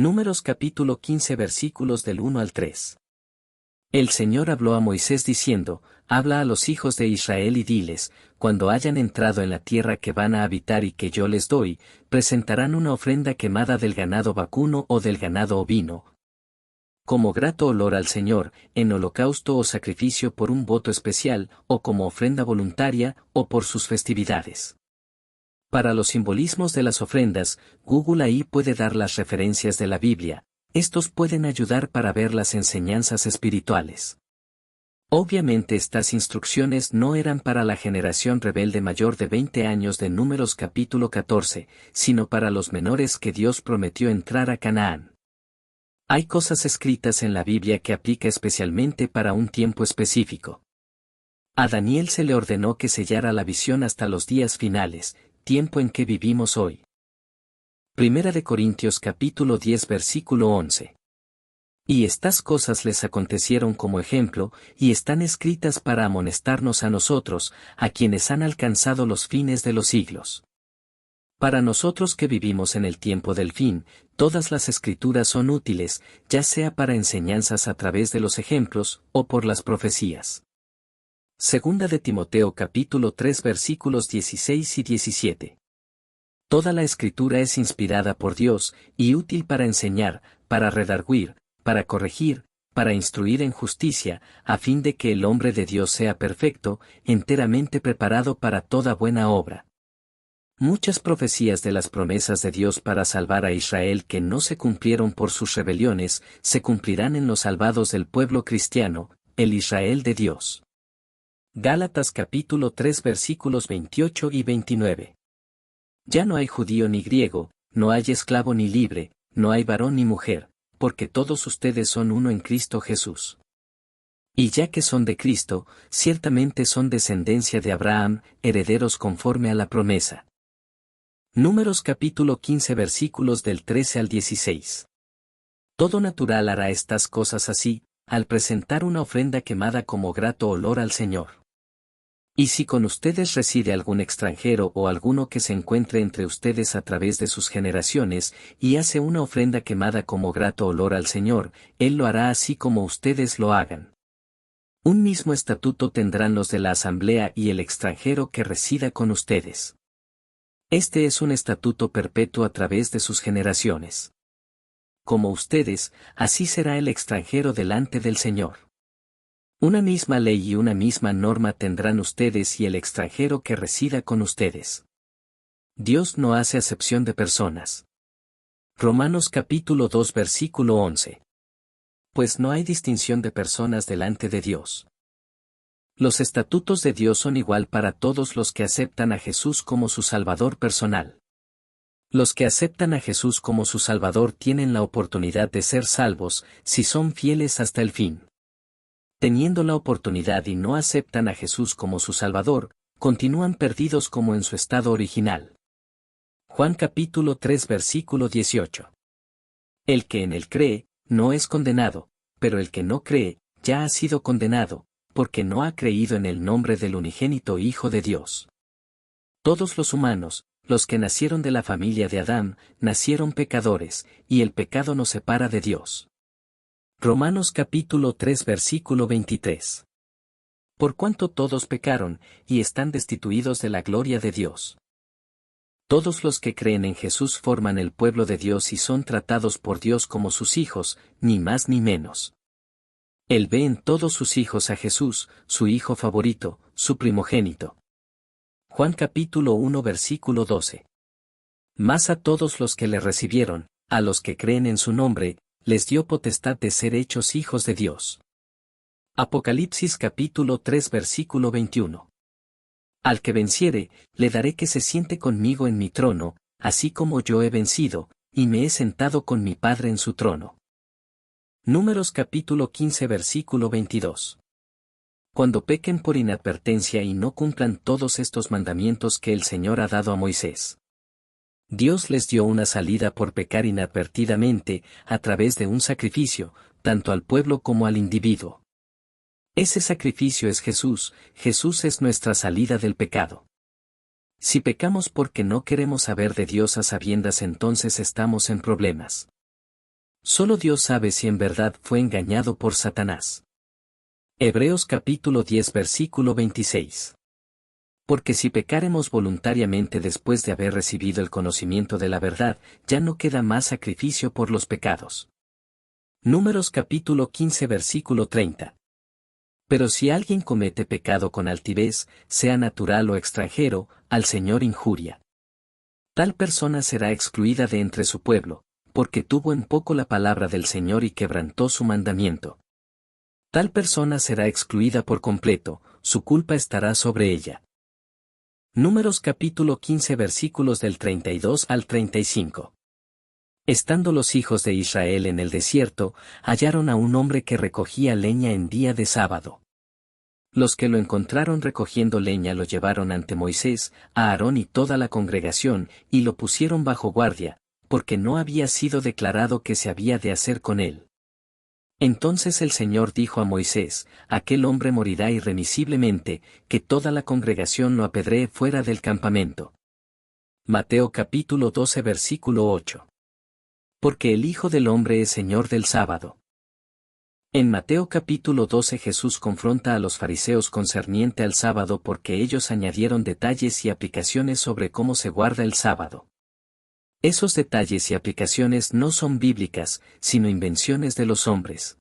Números capítulo 15 versículos del 1 al 3. El Señor habló a Moisés diciendo, habla a los hijos de Israel y diles, cuando hayan entrado en la tierra que van a habitar y que yo les doy, presentarán una ofrenda quemada del ganado vacuno o del ganado ovino, como grato olor al Señor, en holocausto o sacrificio por un voto especial, o como ofrenda voluntaria, o por sus festividades. Para los simbolismos de las ofrendas, Google ahí puede dar las referencias de la Biblia. Estos pueden ayudar para ver las enseñanzas espirituales. Obviamente estas instrucciones no eran para la generación rebelde mayor de 20 años de Números capítulo 14, sino para los menores que Dios prometió entrar a Canaán. Hay cosas escritas en la Biblia que aplica especialmente para un tiempo específico. A Daniel se le ordenó que sellara la visión hasta los días finales, tiempo en que vivimos hoy. Primera de Corintios capítulo 10 versículo 11. Y estas cosas les acontecieron como ejemplo, y están escritas para amonestarnos a nosotros, a quienes han alcanzado los fines de los siglos. Para nosotros que vivimos en el tiempo del fin, todas las escrituras son útiles, ya sea para enseñanzas a través de los ejemplos, o por las profecías. Segunda de Timoteo capítulo 3 versículos 16 y 17. Toda la escritura es inspirada por Dios, y útil para enseñar, para redarguir, para corregir, para instruir en justicia, a fin de que el hombre de Dios sea perfecto, enteramente preparado para toda buena obra. Muchas profecías de las promesas de Dios para salvar a Israel que no se cumplieron por sus rebeliones, se cumplirán en los salvados del pueblo cristiano, el Israel de Dios. Gálatas capítulo 3 versículos 28 y 29. Ya no hay judío ni griego, no hay esclavo ni libre, no hay varón ni mujer, porque todos ustedes son uno en Cristo Jesús. Y ya que son de Cristo, ciertamente son descendencia de Abraham, herederos conforme a la promesa. Números capítulo 15 versículos del 13 al 16. Todo natural hará estas cosas así, al presentar una ofrenda quemada como grato olor al Señor. Y si con ustedes reside algún extranjero o alguno que se encuentre entre ustedes a través de sus generaciones, y hace una ofrenda quemada como grato olor al Señor, Él lo hará así como ustedes lo hagan. Un mismo estatuto tendrán los de la asamblea y el extranjero que resida con ustedes. Este es un estatuto perpetuo a través de sus generaciones. Como ustedes, así será el extranjero delante del Señor. Una misma ley y una misma norma tendrán ustedes y el extranjero que resida con ustedes. Dios no hace acepción de personas. Romanos capítulo 2 versículo 11. Pues no hay distinción de personas delante de Dios. Los estatutos de Dios son igual para todos los que aceptan a Jesús como su Salvador personal. Los que aceptan a Jesús como su Salvador tienen la oportunidad de ser salvos, si son fieles hasta el fin. Teniendo la oportunidad y no aceptan a Jesús como su Salvador, continúan perdidos como en su estado original. Juan capítulo 3 versículo 18. El que en él cree, no es condenado, pero el que no cree, ya ha sido condenado, porque no ha creído en el nombre del unigénito Hijo de Dios. Todos los humanos, los que nacieron de la familia de Adán, nacieron pecadores, y el pecado nos separa de Dios. Romanos capítulo 3 versículo 23. Por cuanto todos pecaron, y están destituidos de la gloria de Dios. Todos los que creen en Jesús forman el pueblo de Dios y son tratados por Dios como sus hijos, ni más ni menos. Él ve en todos sus hijos a Jesús, su hijo favorito, su primogénito. Juan capítulo 1 versículo 12. Mas a todos los que le recibieron, a los que creen en su nombre, les dio potestad de ser hechos hijos de Dios. Apocalipsis capítulo 3 versículo 21. Al que venciere, le daré que se siente conmigo en mi trono, así como yo he vencido, y me he sentado con mi Padre en su trono. Números capítulo 15 versículo 22. Cuando pequen por inadvertencia y no cumplan todos estos mandamientos que el Señor ha dado a Moisés. Dios les dio una salida por pecar inadvertidamente, a través de un sacrificio, tanto al pueblo como al individuo. Ese sacrificio es Jesús, Jesús es nuestra salida del pecado. Si pecamos porque no queremos saber de Dios a sabiendas, entonces estamos en problemas. Solo Dios sabe si en verdad fue engañado por Satanás. Hebreos capítulo 10 versículo 26. Porque si pecáremos voluntariamente después de haber recibido el conocimiento de la verdad, ya no queda más sacrificio por los pecados. Números capítulo 15 versículo 30. Pero si alguien comete pecado con altivez, sea natural o extranjero, al Señor injuria. Tal persona será excluida de entre su pueblo, porque tuvo en poco la palabra del Señor y quebrantó su mandamiento. Tal persona será excluida por completo, su culpa estará sobre ella. Números capítulo 15 versículos del 32 al 35. Estando los hijos de Israel en el desierto, hallaron a un hombre que recogía leña en día de sábado. Los que lo encontraron recogiendo leña lo llevaron ante Moisés, a Aarón y toda la congregación, y lo pusieron bajo guardia, porque no había sido declarado qué se había de hacer con él. Entonces el Señor dijo a Moisés, aquel hombre morirá irremisiblemente, que toda la congregación lo apedree fuera del campamento. Mateo capítulo 12 versículo 8. Porque el Hijo del Hombre es Señor del sábado. En Mateo capítulo 12 Jesús confronta a los fariseos concerniente al sábado porque ellos añadieron detalles y aplicaciones sobre cómo se guarda el sábado. Esos detalles y aplicaciones no son bíblicas, sino invenciones de los hombres.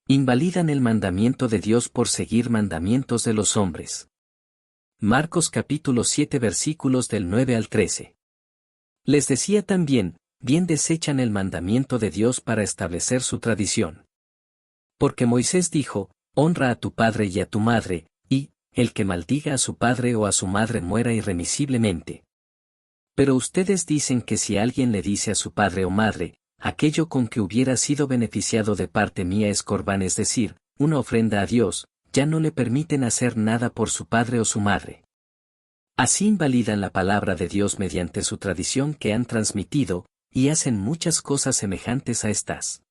Invalidan el mandamiento de Dios por seguir mandamientos de los hombres. Marcos capítulo 7 versículos del 9 al 13. Les decía también, bien desechan el mandamiento de Dios para establecer su tradición. Porque Moisés dijo, honra a tu padre y a tu madre, y, el que maldiga a su padre o a su madre muera irremisiblemente. Pero ustedes dicen que si alguien le dice a su padre o madre, aquello con que hubiera sido beneficiado de parte mía es corbán, es decir, una ofrenda a Dios, ya no le permiten hacer nada por su padre o su madre. Así invalidan la palabra de Dios mediante su tradición que han transmitido, y hacen muchas cosas semejantes a estas.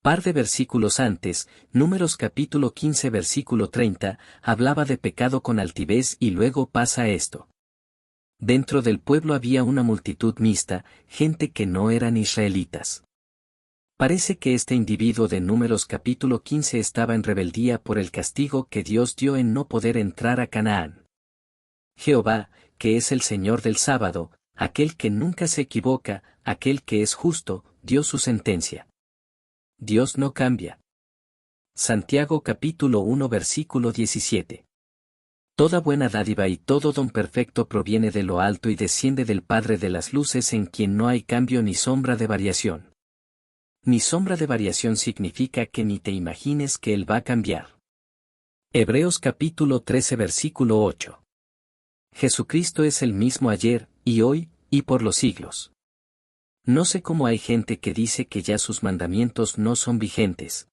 Par de versículos antes, Números capítulo 15 versículo 30, hablaba de pecado con altivez y luego pasa esto. Dentro del pueblo había una multitud mixta, gente que no eran israelitas. Parece que este individuo de Números capítulo 15 estaba en rebeldía por el castigo que Dios dio en no poder entrar a Canaán. Jehová, que es el Señor del sábado, aquel que nunca se equivoca, aquel que es justo, dio su sentencia. Dios no cambia. Santiago capítulo 1 versículo 17. Toda buena dádiva y todo don perfecto proviene de lo alto y desciende del Padre de las luces en quien no hay cambio ni sombra de variación. Ni sombra de variación significa que ni te imagines que Él va a cambiar. Hebreos capítulo 13 versículo 8. Jesucristo es el mismo ayer, y hoy, y por los siglos. No sé cómo hay gente que dice que ya sus mandamientos no son vigentes.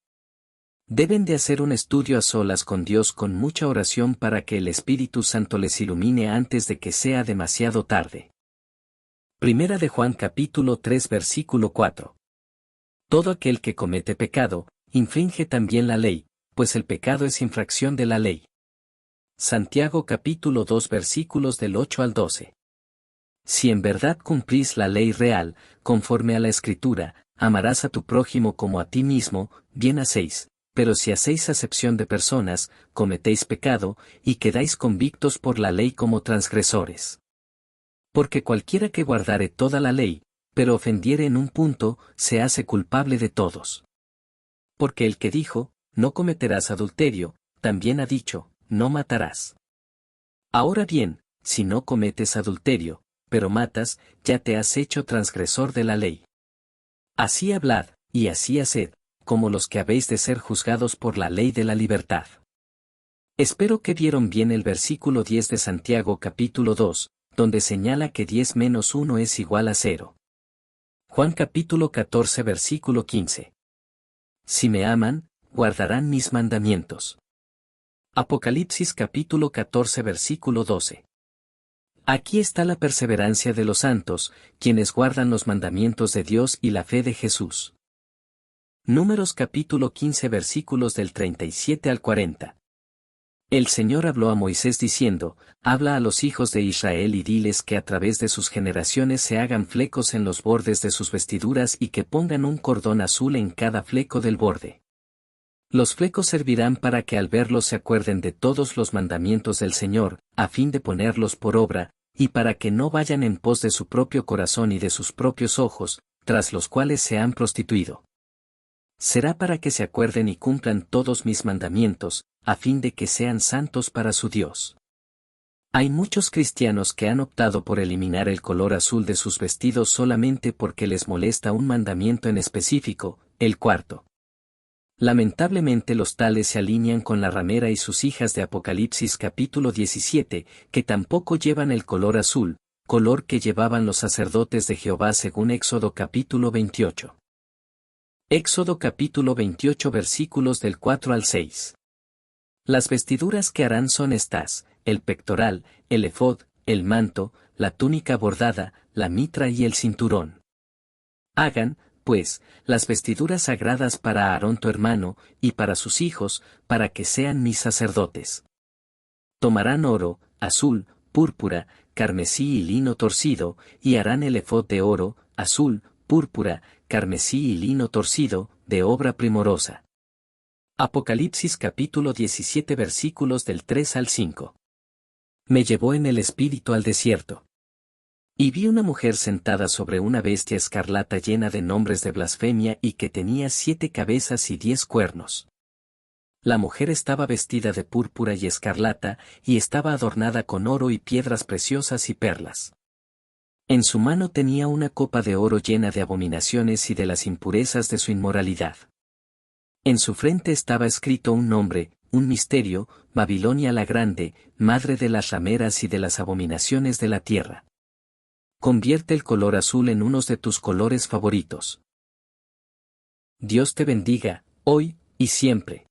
Deben de hacer un estudio a solas con Dios con mucha oración para que el Espíritu Santo les ilumine antes de que sea demasiado tarde. Primera de Juan capítulo 3 versículo 4. Todo aquel que comete pecado, infringe también la ley, pues el pecado es infracción de la ley. Santiago capítulo 2 versículos del 8 al 12. Si en verdad cumplís la ley real, conforme a la Escritura, amarás a tu prójimo como a ti mismo, bien hacéis. Pero si hacéis acepción de personas, cometéis pecado, y quedáis convictos por la ley como transgresores. Porque cualquiera que guardare toda la ley, pero ofendiere en un punto, se hace culpable de todos. Porque el que dijo, no cometerás adulterio, también ha dicho, no matarás. Ahora bien, si no cometes adulterio, pero matas, ya te has hecho transgresor de la ley. Así hablad, y así haced, como los que habéis de ser juzgados por la ley de la libertad. Espero que vieron bien el versículo 10 de Santiago capítulo 2, donde señala que 10 menos 1 es igual a 0. Juan capítulo 14 versículo 15. Si me aman, guardarán mis mandamientos. Apocalipsis capítulo 14 versículo 12. Aquí está la perseverancia de los santos, quienes guardan los mandamientos de Dios y la fe de Jesús. Números capítulo 15 versículos del 37 al 40. El Señor habló a Moisés diciendo, habla a los hijos de Israel y diles que a través de sus generaciones se hagan flecos en los bordes de sus vestiduras y que pongan un cordón azul en cada fleco del borde. Los flecos servirán para que al verlos se acuerden de todos los mandamientos del Señor, a fin de ponerlos por obra, y para que no vayan en pos de su propio corazón y de sus propios ojos, tras los cuales se han prostituido. Será para que se acuerden y cumplan todos mis mandamientos, a fin de que sean santos para su Dios. Hay muchos cristianos que han optado por eliminar el color azul de sus vestidos solamente porque les molesta un mandamiento en específico, el cuarto. Lamentablemente los tales se alinean con la ramera y sus hijas de Apocalipsis capítulo 17, que tampoco llevan el color azul, color que llevaban los sacerdotes de Jehová según Éxodo capítulo 28. Éxodo capítulo 28 versículos del 4 al 6. Las vestiduras que harán son estas, el pectoral, el efod, el manto, la túnica bordada, la mitra y el cinturón. Hagan, pues, las vestiduras sagradas para Aarón tu hermano, y para sus hijos, para que sean mis sacerdotes. Tomarán oro, azul, púrpura, carmesí y lino torcido, y harán el efod de oro, azul, púrpura, carmesí y lino torcido, de obra primorosa. Apocalipsis capítulo 17 versículos del 3 al 5. Me llevó en el espíritu al desierto. Y vi una mujer sentada sobre una bestia escarlata llena de nombres de blasfemia y que tenía 7 cabezas y 10 cuernos. La mujer estaba vestida de púrpura y escarlata, y estaba adornada con oro y piedras preciosas y perlas. En su mano tenía una copa de oro llena de abominaciones y de las impurezas de su inmoralidad. En su frente estaba escrito un nombre, un misterio, Babilonia la Grande, madre de las rameras y de las abominaciones de la tierra. Convierte el color azul en uno de tus colores favoritos. Dios te bendiga, hoy y siempre.